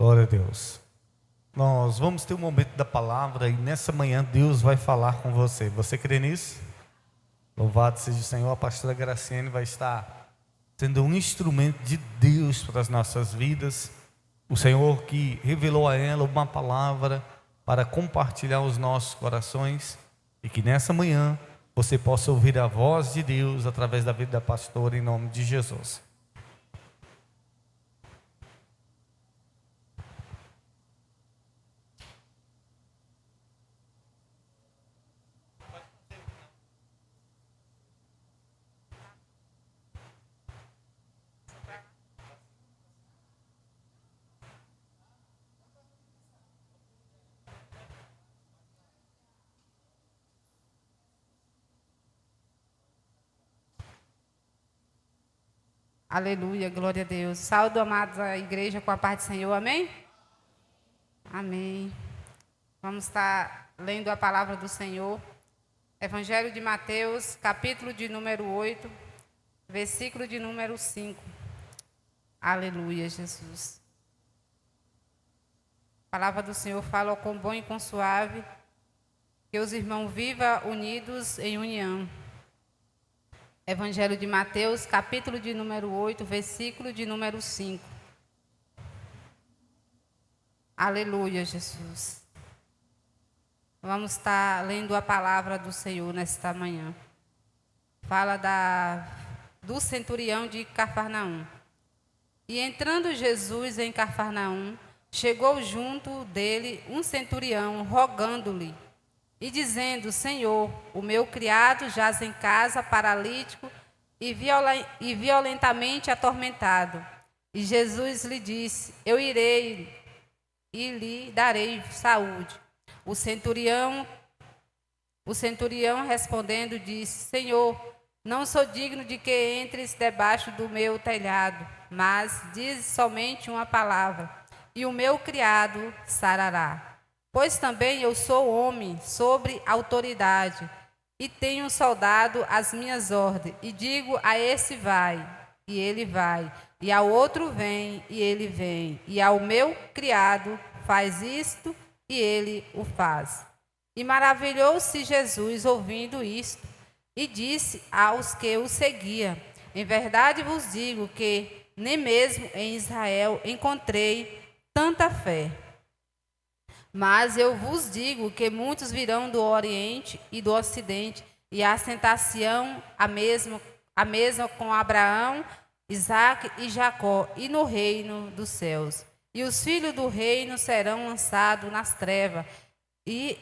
Glória a Deus. Nós vamos ter um momento da palavra e nessa manhã Deus vai falar com você. Você crê nisso? Louvado seja o Senhor. A pastora Graciane vai estar sendo um instrumento de Deus para as nossas vidas. O Senhor que revelou a ela uma palavra para compartilhar os nossos corações e que nessa manhã você possa ouvir a voz de Deus através da vida da pastora em nome de Jesus. Aleluia, glória a Deus. Saúdo, amados, a igreja com a paz do Senhor, amém? Amém. Vamos estar lendo a palavra do Senhor. Evangelho de Mateus, capítulo de número 8, versículo de número 5. Aleluia, Jesus. A palavra do Senhor fala: "Ó quão bom e quão suave, que os irmãos vivam unidos em união." Evangelho de Mateus, capítulo de número 8, versículo de número 5. Aleluia, Jesus. Vamos estar lendo a palavra do Senhor nesta manhã. Fala do centurião de Cafarnaum. E entrando Jesus em Cafarnaum, chegou junto dele um centurião, rogando-lhe e dizendo: "Senhor, o meu criado jaz em casa, paralítico e violentamente atormentado." E Jesus lhe disse: "Eu irei e lhe darei saúde." O centurião respondendo disse: "Senhor, não sou digno de que entres debaixo do meu telhado, mas diz somente uma palavra, e o meu criado sarará. Pois também eu sou homem sobre autoridade, e tenho um soldado às minhas ordens, e digo a esse: vai, e ele vai, e ao outro: vem, e ele vem, e ao meu criado: faz isto, e ele o faz." E maravilhou-se Jesus ouvindo isto, e disse aos que o seguiam: "Em verdade vos digo que nem mesmo em Israel encontrei tanta fé. Mas eu vos digo que muitos virão do Oriente e do Ocidente, e assentar-se-ão a mesma com Abraão, Isaque e Jacó, e no reino dos céus. E os filhos do reino serão lançados nas trevas e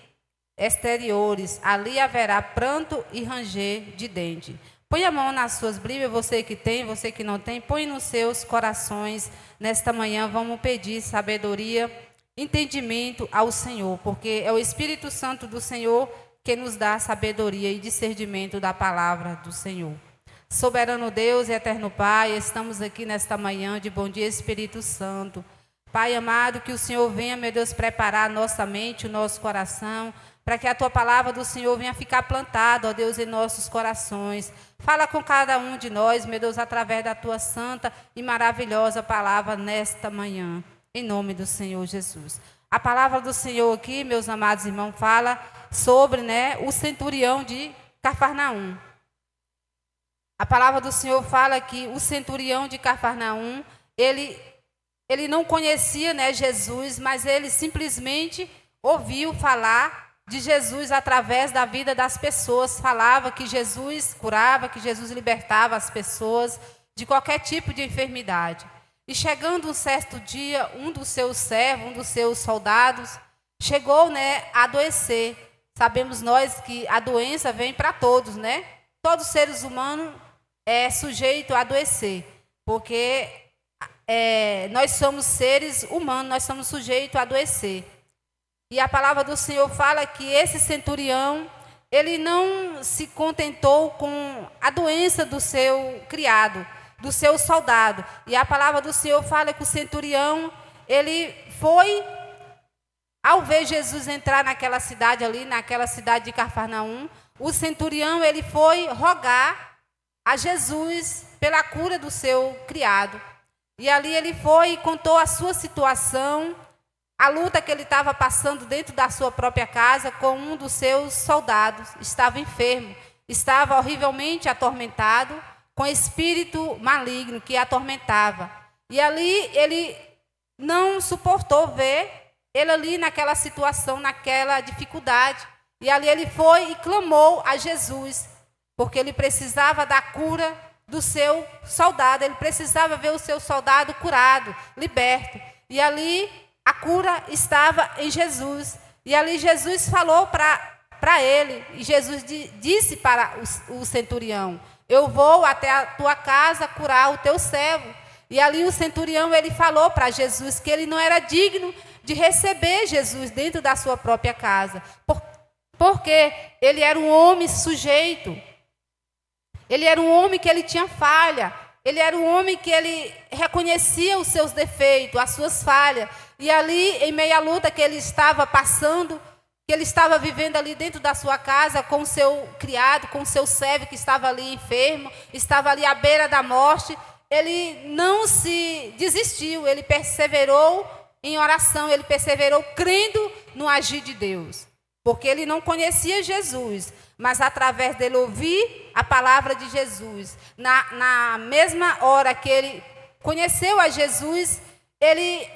exteriores, ali haverá pranto e ranger de dente." Põe a mão nas suas Bíblias, você que tem, você que não tem, põe nos seus corações. Nesta manhã vamos pedir sabedoria, entendimento ao Senhor, porque é o Espírito Santo do Senhor que nos dá sabedoria e discernimento da palavra do Senhor. Soberano Deus e eterno Pai, estamos aqui nesta manhã de bom dia, Espírito Santo. Pai amado, que o Senhor venha, meu Deus, preparar a nossa mente, o nosso coração, para que a Tua palavra do Senhor venha ficar plantada, ó Deus, em nossos corações. Fala com cada um de nós, meu Deus, através da Tua santa e maravilhosa palavra nesta manhã. Em nome do Senhor Jesus. A palavra do Senhor aqui, meus amados irmãos, fala sobre, o centurião de Cafarnaum. A palavra do Senhor fala que o centurião de Cafarnaum, ele não conhecia, Jesus, mas ele simplesmente ouviu falar de Jesus através da vida das pessoas. Falava que Jesus curava, que Jesus libertava as pessoas de qualquer tipo de enfermidade. E chegando um certo dia, um dos seus servos, um dos seus soldados, chegou, a adoecer. Sabemos nós que a doença vem para todos, Todos os seres humanos é sujeito a adoecer, porque nós somos seres humanos, nós somos sujeitos a adoecer. E a palavra do Senhor fala que esse centurião, ele não se contentou com a doença do seu criado, do seu soldado. E a palavra do Senhor fala que o centurião, ele foi, ao ver Jesus entrar naquela cidade ali, naquela cidade de Cafarnaum, o centurião, ele foi rogar a Jesus pela cura do seu criado. E ali ele foi e contou a sua situação, a luta que ele estava passando dentro da sua própria casa com um dos seus soldados. Estava enfermo, estava horrivelmente atormentado, com espírito maligno que atormentava. E ali ele não suportou ver ele ali naquela situação, naquela dificuldade. E ali ele foi e clamou a Jesus, porque ele precisava da cura do seu soldado, ele precisava ver o seu soldado curado, liberto. E ali a cura estava em Jesus. E ali Jesus falou para ele, e Jesus disse para o centurião: eu vou até a tua casa curar o teu servo. E ali o centurião, ele falou para Jesus que ele não era digno de receber Jesus dentro da sua própria casa, porque ele era um homem sujeito, ele era um homem que ele tinha falha, ele era um homem que ele reconhecia os seus defeitos, as suas falhas. E ali, em meio à luta que ele estava passando, que ele estava vivendo ali dentro da sua casa com o seu criado, com o seu servo que estava ali enfermo, estava ali à beira da morte, ele não se desistiu, ele perseverou em oração, ele perseverou crendo no agir de Deus, porque ele não conhecia Jesus, mas através dele ouvir a palavra de Jesus, na mesma hora que ele conheceu a Jesus,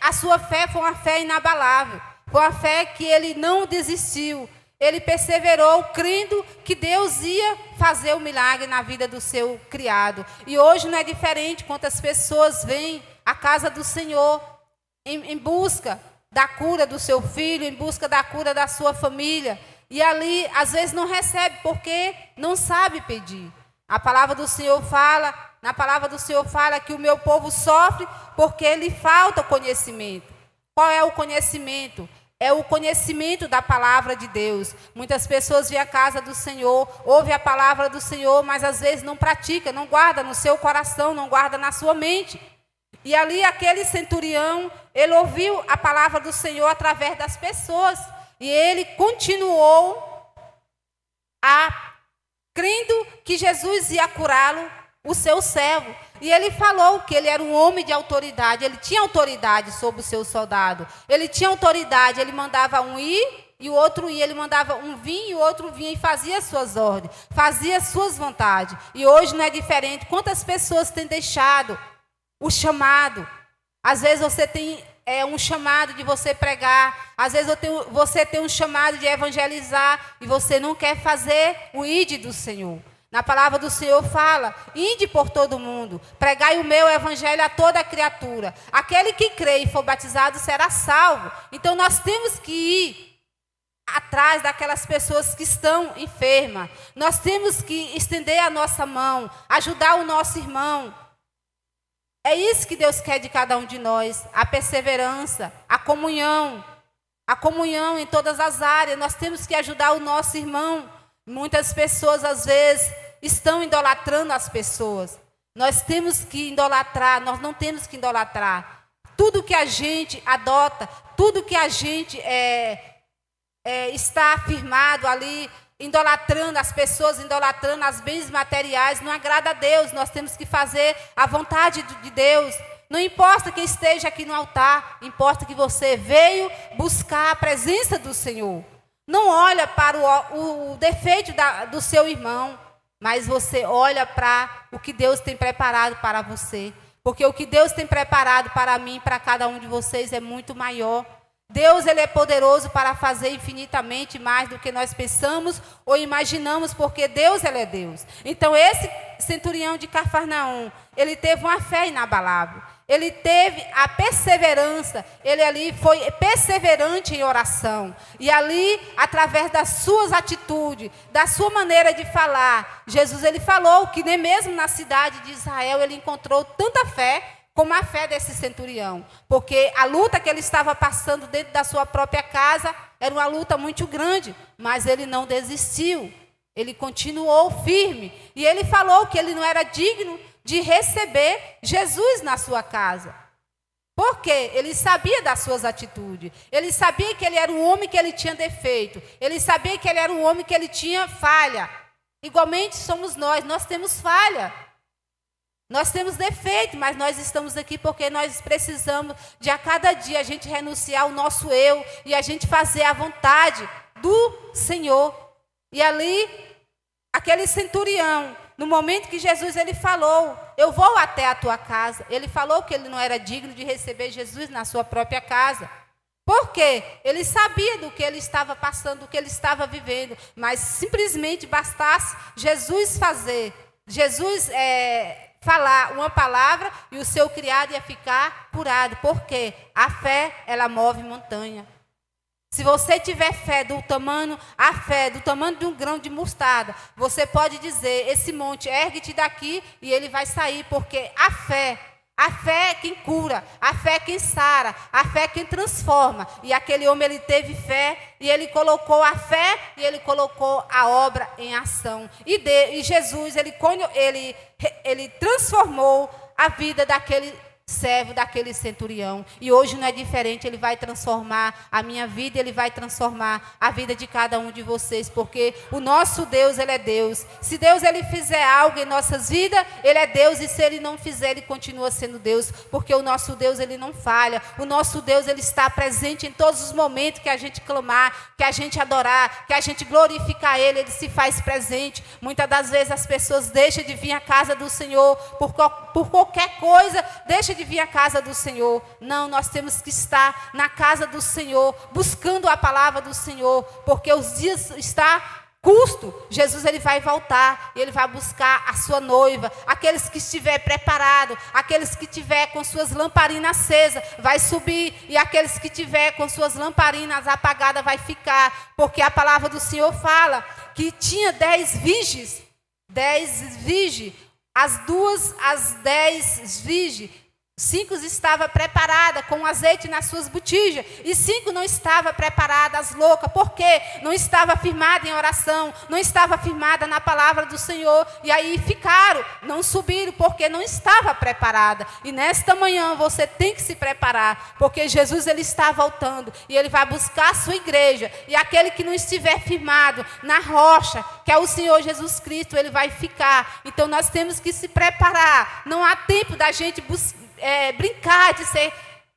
a sua fé foi uma fé inabalável, foi uma fé que ele não desistiu, ele perseverou crendo que Deus ia fazer o milagre na vida do seu criado. E hoje não é diferente. Quantas pessoas vêm à casa do Senhor em busca da cura do seu filho, em busca da cura da sua família, e ali às vezes não recebe porque não sabe pedir. A palavra do Senhor fala, na palavra do Senhor fala que o meu povo sofre porque lhe falta conhecimento. Qual é o conhecimento? É o conhecimento da palavra de Deus. Muitas pessoas vêm à casa do Senhor, ouvem a palavra do Senhor, mas às vezes não pratica, não guarda no seu coração, não guarda na sua mente. E ali aquele centurião, ele ouviu a palavra do Senhor através das pessoas. E ele continuou crendo que Jesus ia curá-lo, o seu servo. E ele falou que ele era um homem de autoridade, ele tinha autoridade sobre o seu soldado. Ele tinha autoridade, ele mandava um ir e o outro ir, ele mandava um vir e o outro vinha e fazia as suas ordens, fazia as suas vontades. E hoje não é diferente. Quantas pessoas têm deixado o chamado? Às vezes você tem um chamado de você pregar, às vezes você tem um chamado de evangelizar e você não quer fazer o ide do Senhor. Na palavra do Senhor fala: ide por todo mundo, pregai o meu evangelho a toda criatura. Aquele que crê e for batizado será salvo. Então nós temos que ir atrás daquelas pessoas que estão enfermas. Nós temos que estender a nossa mão, ajudar o nosso irmão. É isso que Deus quer de cada um de nós, a perseverança, a comunhão em todas as áreas. Nós temos que ajudar o nosso irmão. Muitas pessoas, às vezes, estão idolatrando as pessoas. Nós temos que idolatrar, nós não temos que idolatrar. Tudo que a gente adota, tudo que a gente está afirmado ali, idolatrando as pessoas, idolatrando as bens materiais, não agrada a Deus. Nós temos que fazer a vontade de Deus. Não importa quem esteja aqui no altar, importa que você veio buscar a presença do Senhor. Não olha para o defeito do seu irmão, mas você olha para o que Deus tem preparado para você. Porque o que Deus tem preparado para mim e para cada um de vocês é muito maior. Deus, ele é poderoso para fazer infinitamente mais do que nós pensamos ou imaginamos, porque Deus, ele é Deus. Então, esse centurião de Cafarnaum, ele teve uma fé inabalável. Ele teve a perseverança, ele ali foi perseverante em oração. E ali, através das suas atitudes, da sua maneira de falar, Jesus, ele falou que nem mesmo na cidade de Israel ele encontrou tanta fé como a fé desse centurião. Porque a luta que ele estava passando dentro da sua própria casa era uma luta muito grande, mas ele não desistiu. Ele continuou firme. E ele falou que ele não era digno de receber Jesus na sua casa. Por quê? Ele sabia das suas atitudes. Ele sabia que ele era um homem que ele tinha defeito. Ele sabia que ele era um homem que ele tinha falha. Igualmente somos nós temos falha. Nós temos defeito, mas nós estamos aqui porque nós precisamos de a cada dia a gente renunciar ao nosso eu e a gente fazer a vontade do Senhor. E ali, aquele centurião, no momento que Jesus ele falou, eu vou até a tua casa. Ele falou que ele não era digno de receber Jesus na sua própria casa. Por quê? Ele sabia do que ele estava passando, do que ele estava vivendo. Mas simplesmente bastasse Jesus falar uma palavra e o seu criado ia ficar curado. Por quê? A fé, ela move montanha. Se você tiver fé do tamanho de um grão de mostarda, você pode dizer, esse monte, ergue-te daqui e ele vai sair, porque a fé é quem cura, a fé é quem sara, a fé é quem transforma. E aquele homem, ele teve fé e ele colocou a fé e ele colocou a obra em ação. E Jesus, ele transformou a vida daquele servo, daquele centurião. E hoje não é diferente, ele vai transformar a minha vida, ele vai transformar a vida de cada um de vocês, porque o nosso Deus, ele é Deus. Se Deus ele fizer algo em nossas vidas, ele é Deus, e se ele não fizer, ele continua sendo Deus, porque o nosso Deus, ele não falha. O nosso Deus, ele está presente em todos os momentos que a gente clamar, que a gente adorar, que a gente glorificar ele se faz presente. Muitas das vezes as pessoas deixam de vir à casa do Senhor por qualquer coisa, deixam de vir à casa do Senhor. Não, nós temos que estar na casa do Senhor, buscando a palavra do Senhor, porque os dias está custo. Jesus ele vai voltar, ele vai buscar a sua noiva, aqueles que estiver preparado, aqueles que tiver com suas lamparinas acesas, vai subir, e aqueles que tiver com suas lamparinas apagadas vai ficar, porque a palavra do Senhor fala que tinha 10 virgens, as 10 virgens, 5 estavam preparadas com azeite nas suas botijas, e 5 não estavam preparadas, loucas. Por quê? Não estava firmada em oração, não estava firmada na palavra do Senhor, e aí ficaram, não subiram, porque não estava preparada. E nesta manhã você tem que se preparar, porque Jesus ele está voltando, e ele vai buscar a sua igreja, e aquele que não estiver firmado na rocha, que é o Senhor Jesus Cristo, ele vai ficar. Então nós temos que se preparar. Não há tempo da gente brincar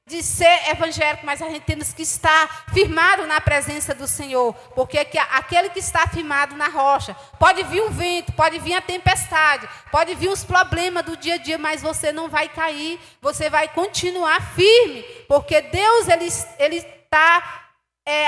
de ser evangélico, mas a gente temos que estar firmado na presença do Senhor, porque aquele que está firmado na rocha, pode vir o vento, pode vir a tempestade, pode vir os problemas do dia a dia, mas você não vai cair, você vai continuar firme, porque Deus ele está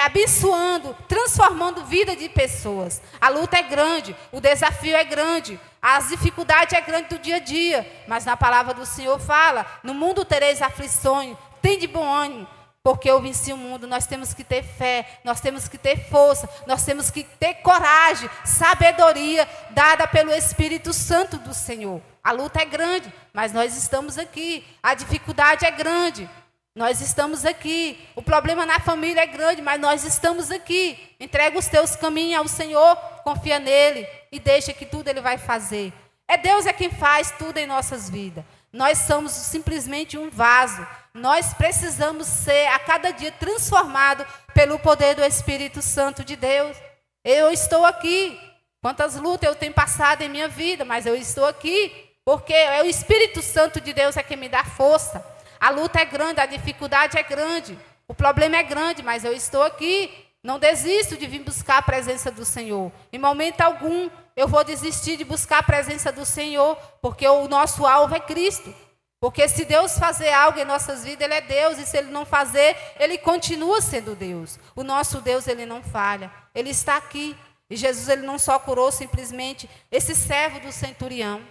abençoando, transformando vida de pessoas. A luta é grande, o desafio é grande, as dificuldades é grande do dia a dia, mas na palavra do Senhor fala, no mundo tereis aflições, tem de bom ânimo, porque eu venci o mundo. Nós temos que ter fé, nós temos que ter força, nós temos que ter coragem, sabedoria dada pelo Espírito Santo do Senhor. A luta é grande, mas nós estamos aqui, a dificuldade é grande, nós estamos aqui, o problema na família é grande, mas nós estamos aqui. Entrega os teus caminhos ao Senhor, confia nele e deixa que tudo ele vai fazer. Deus é quem faz tudo em nossas vidas. Nós somos simplesmente um vaso. Nós precisamos ser a cada dia transformados pelo poder do Espírito Santo de Deus. Eu estou aqui. Quantas lutas eu tenho passado em minha vida, mas eu estou aqui porque é o Espírito Santo de Deus é quem me dá força. A luta é grande, a dificuldade é grande, o problema é grande, mas eu estou aqui. Não desisto de vir buscar a presença do Senhor. Em momento algum, eu vou desistir de buscar a presença do Senhor, porque o nosso alvo é Cristo. Porque se Deus fazer algo em nossas vidas, Ele é Deus, e se Ele não fazer, Ele continua sendo Deus. O nosso Deus, Ele não falha, Ele está aqui. E Jesus, Ele não só curou simplesmente esse servo do centurião,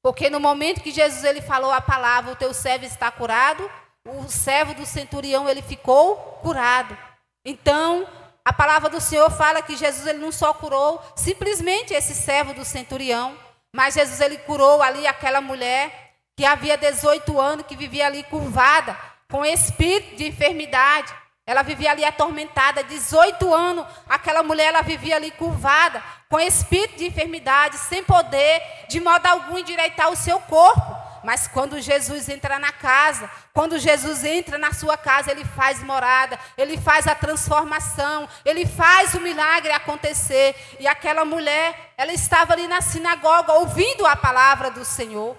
porque no momento que Jesus ele falou a palavra, o teu servo está curado, o servo do centurião ele ficou curado. Então, a palavra do Senhor fala que Jesus ele não só curou simplesmente esse servo do centurião, mas Jesus ele curou ali aquela mulher que havia 18 anos, que vivia ali curvada, com espírito de enfermidade. Ela vivia ali atormentada, 18 anos, aquela mulher ela vivia ali curvada, com espírito de enfermidade, sem poder, de modo algum, endireitar o seu corpo. Mas quando Jesus entra na casa, quando Jesus entra na sua casa, Ele faz morada, Ele faz a transformação, Ele faz o milagre acontecer. E aquela mulher, ela estava ali na sinagoga, ouvindo a palavra do Senhor.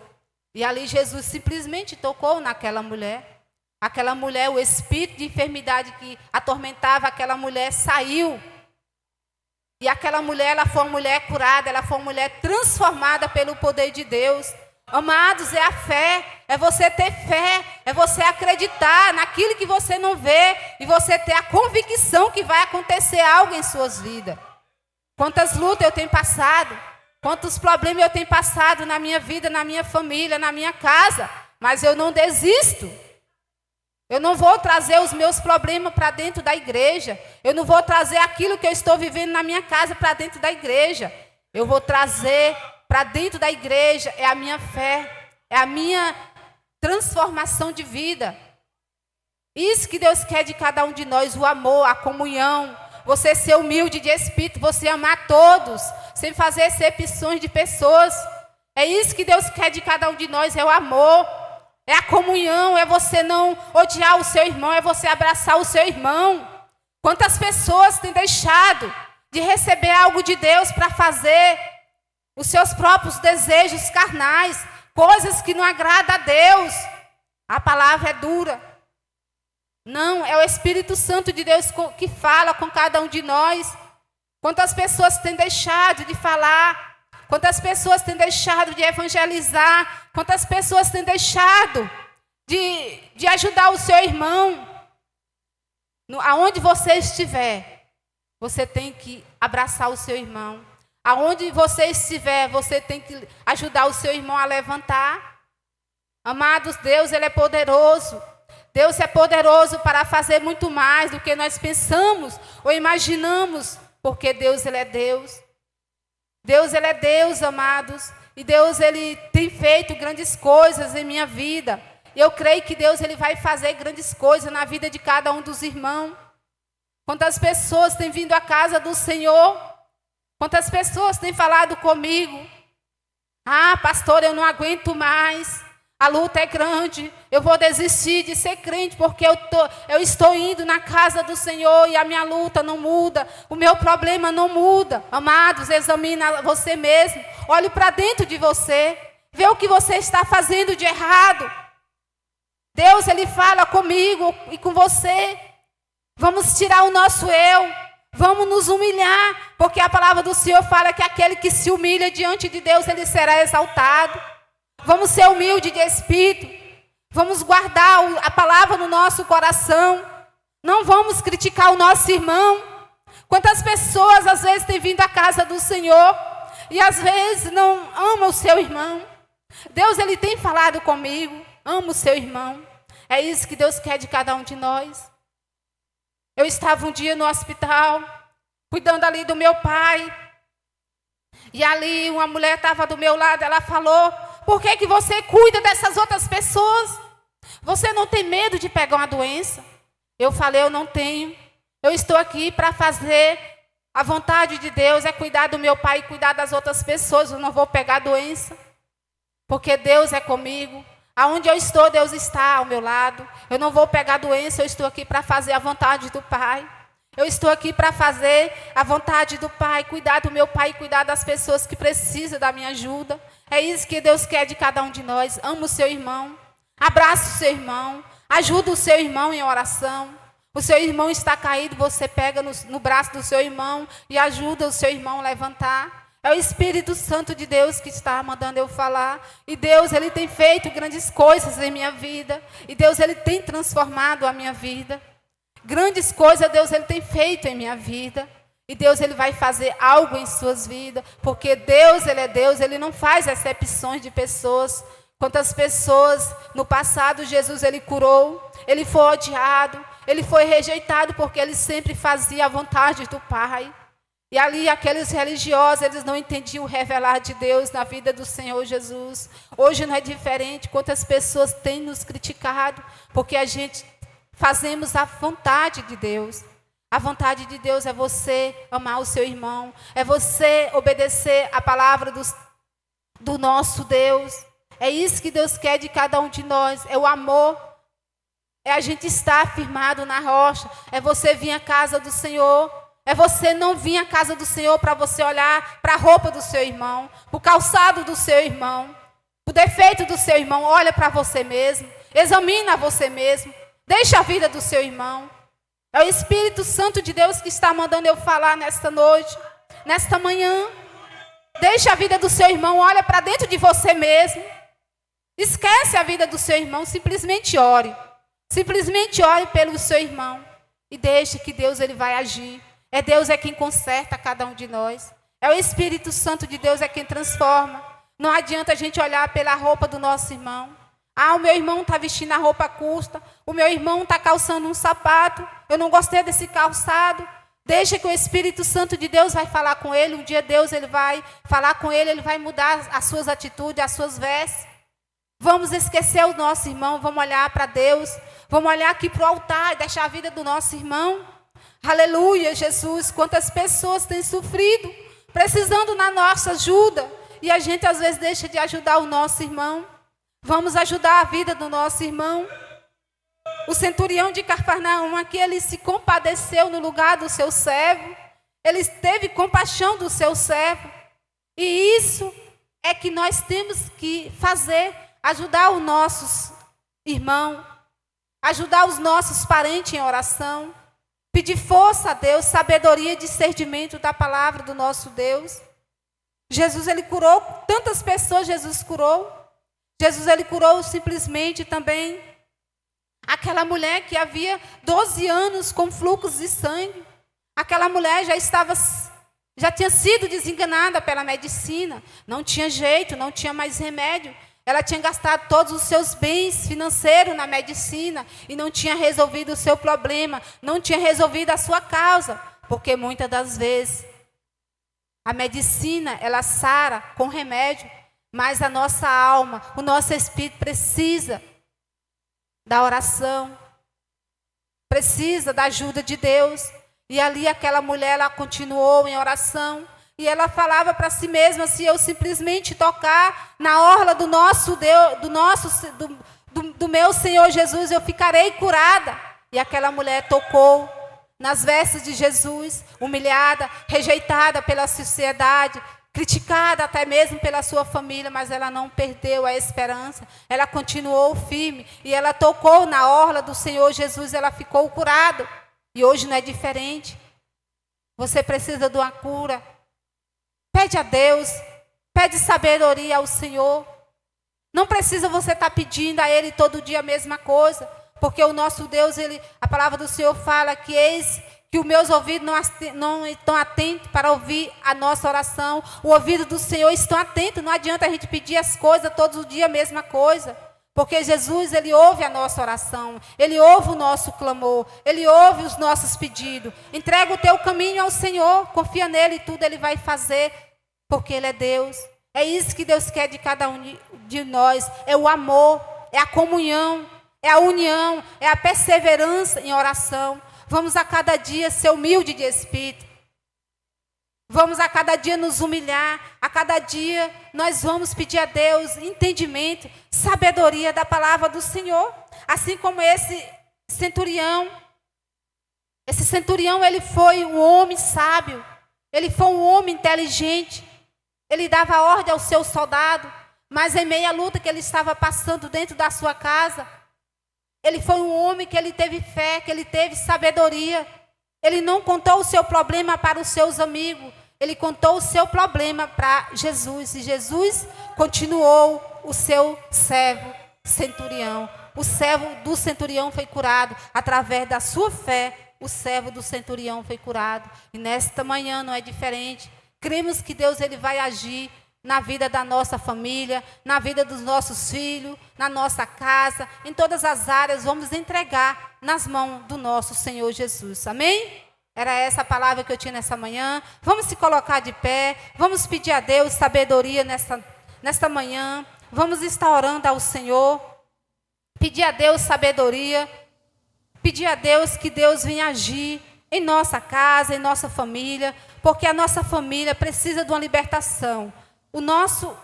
E ali Jesus simplesmente tocou naquela mulher. Aquela mulher, o espírito de enfermidade que atormentava aquela mulher saiu. E aquela mulher, ela foi uma mulher curada, ela foi uma mulher transformada pelo poder de Deus. Amados, é a fé, é você ter fé, é você acreditar naquilo que você não vê e você ter a convicção que vai acontecer algo em suas vidas. Quantas lutas eu tenho passado, quantos problemas eu tenho passado na minha vida, na minha família, na minha casa, mas eu não desisto. Eu não vou trazer os meus problemas para dentro da igreja. Eu não vou trazer aquilo que eu estou vivendo na minha casa para dentro da igreja. Eu vou trazer para dentro da igreja, é a minha fé, é a minha transformação de vida. Isso que Deus quer de cada um de nós, o amor, a comunhão. Você ser humilde de espírito, você amar todos, sem fazer exceções de pessoas. É isso que Deus quer de cada um de nós, é o amor. É a comunhão, é você não odiar o seu irmão, é você abraçar o seu irmão. Quantas pessoas têm deixado de receber algo de Deus para fazer os seus próprios desejos carnais, coisas que não agradam a Deus. A palavra é dura. Não, é o Espírito Santo de Deus que fala com cada um de nós. Quantas pessoas têm deixado de falar? Quantas pessoas têm deixado de evangelizar? Quantas pessoas têm deixado de ajudar o seu irmão? Aonde você estiver, você tem que abraçar o seu irmão. Aonde você estiver, você tem que ajudar o seu irmão a levantar. Amados, Deus, Ele é poderoso. Deus é poderoso para fazer muito mais do que nós pensamos ou imaginamos, porque Deus, Ele é Deus. Deus, Ele é Deus, amados. E Deus, Ele tem feito grandes coisas em minha vida. E eu creio que Deus, Ele vai fazer grandes coisas na vida de cada um dos irmãos. Quantas pessoas têm vindo à casa do Senhor? Quantas pessoas têm falado comigo? Ah, pastor, eu não aguento mais. A luta é grande. Eu vou desistir de ser crente porque eu estou indo na casa do Senhor e a minha luta não muda. O meu problema não muda. Amados, examina você mesmo. Olhe para dentro de você. Vê o que você está fazendo de errado. Deus, Ele fala comigo e com você. Vamos tirar o nosso eu. Vamos nos humilhar. Porque a palavra do Senhor fala que aquele que se humilha diante de Deus, ele será exaltado. Vamos ser humildes de espírito. Vamos guardar a palavra no nosso coração. Não vamos criticar o nosso irmão. Quantas pessoas às vezes têm vindo à casa do Senhor e às vezes não amam o seu irmão. Deus, Ele tem falado comigo. Ama o seu irmão. É isso que Deus quer de cada um de nós. Eu estava um dia no hospital, cuidando ali do meu pai. E ali uma mulher estava do meu lado, ela falou: por que você cuida dessas outras pessoas? Você não tem medo de pegar uma doença? Eu falei: eu não tenho. Eu estou aqui para fazer a vontade de Deus, é cuidar do meu pai e cuidar das outras pessoas. Eu não vou pegar doença, porque Deus é comigo. Aonde eu estou, Deus está ao meu lado. Eu não vou pegar doença, eu estou aqui para fazer a vontade do Pai. Eu estou aqui para fazer a vontade do Pai, cuidar do meu pai, cuidar das pessoas que precisam da minha ajuda. É isso que Deus quer de cada um de nós. Ama o seu irmão, abraça o seu irmão, ajuda o seu irmão em oração. O seu irmão está caído, você pega no braço do seu irmão e ajuda o seu irmão a levantar. É o Espírito Santo de Deus que está mandando eu falar. E Deus, Ele tem feito grandes coisas em minha vida. E Deus, Ele tem transformado a minha vida. Grandes coisas Deus, Ele tem feito em minha vida. E Deus, Ele vai fazer algo em suas vidas. Porque Deus, Ele é Deus, Ele não faz exceções de pessoas. Quantas pessoas no passado Jesus, Ele curou. Ele foi odiado. Ele foi rejeitado porque Ele sempre fazia a vontade do Pai. E ali aqueles religiosos, eles não entendiam o revelar de Deus na vida do Senhor Jesus. Hoje não é diferente. Quantas pessoas têm nos criticado porque a gente fazemos a vontade de Deus. A vontade de Deus é você amar o seu irmão. É você obedecer a palavra do nosso Deus. É isso que Deus quer de cada um de nós. É o amor. É a gente estar firmado na rocha. É você vir à casa do Senhor. É você não vir à casa do Senhor para você olhar para a roupa do seu irmão, para o calçado do seu irmão. o defeito do seu irmão, olha para você mesmo, examina você mesmo, deixa a vida do seu irmão. É o Espírito Santo de Deus que está mandando eu falar nesta noite, nesta manhã. Deixa a vida do seu irmão, olha para dentro de você mesmo. Esquece a vida do seu irmão, simplesmente ore. Simplesmente ore pelo seu irmão e deixe que Deus ele vai agir. Deus é quem conserta cada um de nós. É o Espírito Santo de Deus é quem transforma. Não adianta a gente olhar pela roupa do nosso irmão. O meu irmão está vestindo a roupa curta. O meu irmão está calçando um sapato. Eu não gostei desse calçado. Deixa que o Espírito Santo de Deus vai falar com ele. Um dia Deus ele vai falar com ele. Ele vai mudar as suas atitudes, as suas vestes. Vamos esquecer o nosso irmão. Vamos olhar para Deus. Vamos olhar aqui para o altar e deixar a vida do nosso irmão. Aleluia, Jesus. Quantas pessoas têm sofrido, precisando da nossa ajuda. E a gente às vezes deixa de ajudar o nosso irmão. Vamos ajudar a vida do nosso irmão. O centurião de Cafarnaum aqui, ele se compadeceu no lugar do seu servo. Ele teve compaixão do seu servo. E isso é que nós temos que fazer. Ajudar os nossos irmãos. Ajudar os nossos parentes em oração. Pedir força a Deus, sabedoria e discernimento da palavra do nosso Deus. Jesus, ele curou tantas pessoas, Jesus curou. Jesus, ele curou simplesmente também aquela mulher que havia 12 anos com fluxos de sangue. Aquela mulher já tinha sido desenganada pela medicina. Não tinha jeito, não tinha mais remédio. Ela tinha gastado todos os seus bens financeiros na medicina e não tinha resolvido o seu problema, não tinha resolvido a sua causa. Porque muitas das vezes a medicina, ela sara com remédio, mas a nossa alma, o nosso espírito precisa da oração, precisa da ajuda de Deus. E ali aquela mulher, ela continuou em oração. E ela falava para si mesma, se eu simplesmente tocar na orla do nosso Deus, do meu Senhor Jesus, eu ficarei curada. E aquela mulher tocou nas vestes de Jesus, humilhada, rejeitada pela sociedade, criticada até mesmo pela sua família, mas ela não perdeu a esperança. Ela continuou firme e ela tocou na orla do Senhor Jesus, ela ficou curada. E hoje não é diferente. Você precisa de uma cura. Pede a Deus, pede sabedoria ao Senhor. Não precisa você estar pedindo a Ele todo dia a mesma coisa, porque o nosso Deus, a palavra do Senhor fala que eis que os meus ouvidos não estão atentos para ouvir a nossa oração. O ouvido do Senhor está atento. Não adianta a gente pedir as coisas todos os dias a mesma coisa, porque Jesus, Ele ouve a nossa oração, Ele ouve o nosso clamor, Ele ouve os nossos pedidos. Entrega o teu caminho ao Senhor, confia nele e tudo Ele vai fazer, porque Ele é Deus. É isso que Deus quer de cada um de nós, é o amor, é a comunhão, é a união, é a perseverança em oração. Vamos a cada dia ser humilde de espírito. Vamos a cada dia nos humilhar. A cada dia nós vamos pedir a Deus entendimento, sabedoria da palavra do Senhor. Assim como esse centurião. Esse centurião, ele foi um homem sábio. Ele foi um homem inteligente. Ele dava ordem ao seu soldado. Mas em meio à luta que ele estava passando dentro da sua casa, ele foi um homem que ele teve fé, que ele teve sabedoria. Ele não contou o seu problema para os seus amigos. Ele contou o seu problema para Jesus. E Jesus continuou o seu servo centurião. O servo do centurião foi curado. Através da sua fé, o servo do centurião foi curado. E nesta manhã não é diferente. Cremos que Deus ele vai agir na vida da nossa família, na vida dos nossos filhos, na nossa casa, em todas as áreas, vamos entregar nas mãos do nosso Senhor Jesus. Amém? Era essa a palavra que eu tinha nessa manhã. Vamos se colocar de pé, vamos pedir a Deus sabedoria nesta manhã, vamos estar orando ao Senhor, pedir a Deus sabedoria, pedir a Deus que Deus venha agir em nossa casa, em nossa família, porque a nossa família precisa de uma libertação. O nosso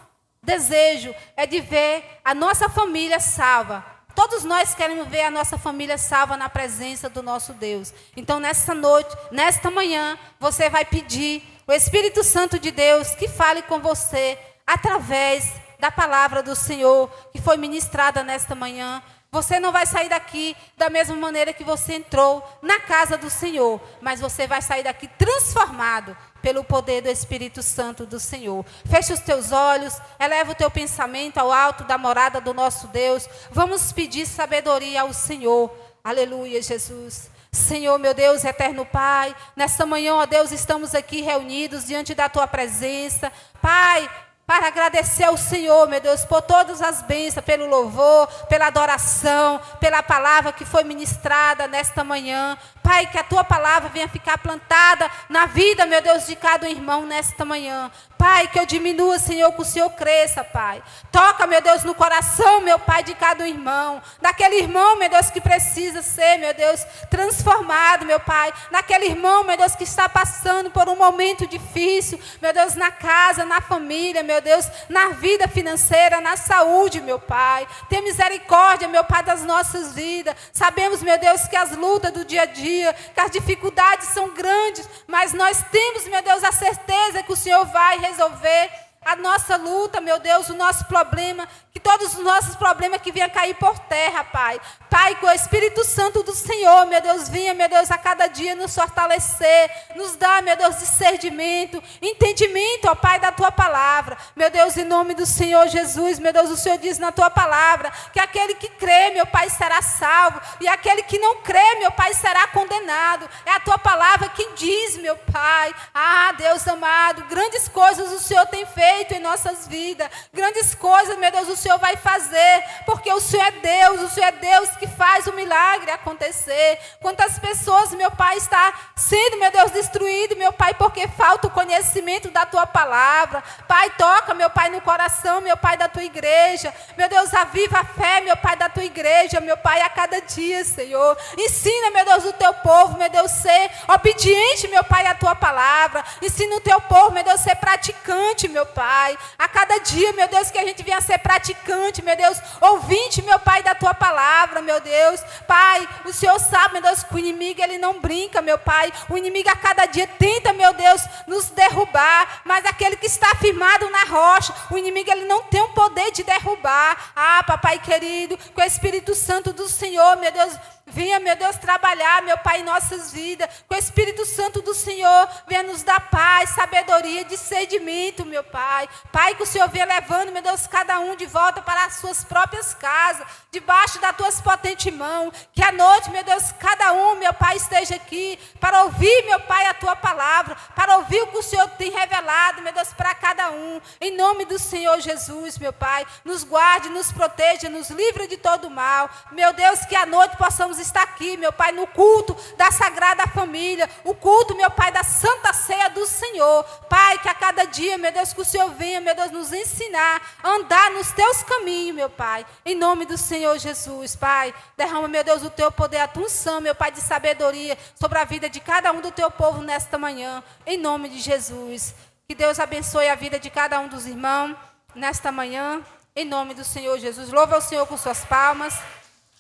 desejo é de ver a nossa família salva. Todos nós queremos ver a nossa família salva na presença do nosso Deus. Então, nesta noite, nesta manhã, você vai pedir o Espírito Santo de Deus que fale com você através da palavra do Senhor que foi ministrada nesta manhã. Você não vai sair daqui da mesma maneira que você entrou na casa do Senhor, mas você vai sair daqui transformado pelo poder do Espírito Santo do Senhor. Feche os teus olhos, eleva o teu pensamento ao alto da morada do nosso Deus. Vamos pedir sabedoria ao Senhor. Aleluia, Jesus. Senhor, meu Deus, eterno Pai, nesta manhã, ó Deus, estamos aqui reunidos diante da Tua presença. Pai, para agradecer ao Senhor, meu Deus, por todas as bênçãos, pelo louvor, pela adoração, pela palavra que foi ministrada nesta manhã. Pai, que a Tua palavra venha ficar plantada na vida, meu Deus, de cada irmão nesta manhã. Pai, que eu diminua, Senhor, que o Senhor cresça, Pai. Toca, meu Deus, no coração, meu Pai, de cada irmão. Daquele irmão, meu Deus, que precisa ser, meu Deus, transformado, meu Pai. Naquele irmão, meu Deus, que está passando por um momento difícil, meu Deus, na casa, na família, meu Deus, na vida financeira, na saúde, meu Pai. Tem misericórdia, meu Pai, das nossas vidas. Sabemos, meu Deus, que as lutas do dia a dia, que as dificuldades são grandes, mas nós temos, meu Deus, a certeza que o Senhor vai resolver a nossa luta, meu Deus, o nosso problema, que todos os nossos problemas que venham cair por terra, Pai. Pai, que o Espírito Santo do Senhor, meu Deus, venha, meu Deus, a cada dia nos fortalecer, nos dar, meu Deus, discernimento, entendimento, ó Pai, da Tua palavra. Meu Deus, em nome do Senhor Jesus, meu Deus, o Senhor diz na Tua palavra que aquele que crê, meu Pai, será salvo, e aquele que não crê, meu Pai, será condenado. É a Tua palavra quem diz, meu Pai. Ah, Deus amado, grandes coisas o Senhor tem feito em nossas vidas. Grandes coisas, meu Deus, o Senhor vai fazer, porque o Senhor é Deus que faz o milagre acontecer. Quantas pessoas, meu Pai, está sendo, meu Deus, destruído, meu Pai, porque falta o conhecimento da Tua palavra. Pai, toca, meu Pai, no coração, meu Pai, da Tua igreja. Meu Deus, aviva a fé, meu Pai, da Tua igreja, meu Pai, a cada dia, Senhor. Ensina, meu Deus, o Teu povo, meu Deus, ser obediente, meu Pai, à Tua palavra. Ensina o Teu povo, meu Deus, ser praticante, meu Pai. A cada dia, meu Deus, que a gente venha ser praticante, meu Deus, ouvinte, meu Pai, da Tua palavra, meu Deus. Pai, o Senhor sabe, meu Deus, que o inimigo, ele não brinca, meu Pai. O inimigo a cada dia tenta, meu Deus, nos derrubar, mas aquele que está firmado na rocha, o inimigo, ele não tem o poder de derrubar. Ah, papai querido, com o Espírito Santo do Senhor, meu Deus, venha, meu Deus, trabalhar, meu Pai, em nossas vidas. Com o Espírito Santo do Senhor, venha nos dar paz, sabedoria, discernimento, meu Pai. Pai, que o Senhor venha levando, meu Deus, cada um de volta para as suas próprias casas, debaixo das Tuas potentes mãos. Que à noite, meu Deus, cada um, meu Pai, esteja aqui para ouvir, meu Pai, a Tua palavra, para ouvir o que o Senhor tem revelado, meu Deus, para cada um. Em nome do Senhor Jesus, meu Pai, nos guarde, nos proteja, nos livre de todo mal. Meu Deus, que à noite possamos estar aqui, meu Pai, no culto da Sagrada Família, o culto, meu Pai, da Santa Ceia do Senhor. Pai, que a cada dia, meu Deus, que o Senhor venha, meu Deus, nos ensinar a andar nos Teus caminhos, meu Pai, em nome do Senhor Jesus. Pai, derrama, meu Deus, o Teu poder, a Tua unção, meu Pai, de sabedoria sobre a vida de cada um do Teu povo nesta manhã, em nome de Jesus. Que Deus abençoe a vida de cada um dos irmãos nesta manhã, em nome do Senhor Jesus. Louva o Senhor com suas palmas.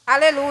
Aleluia.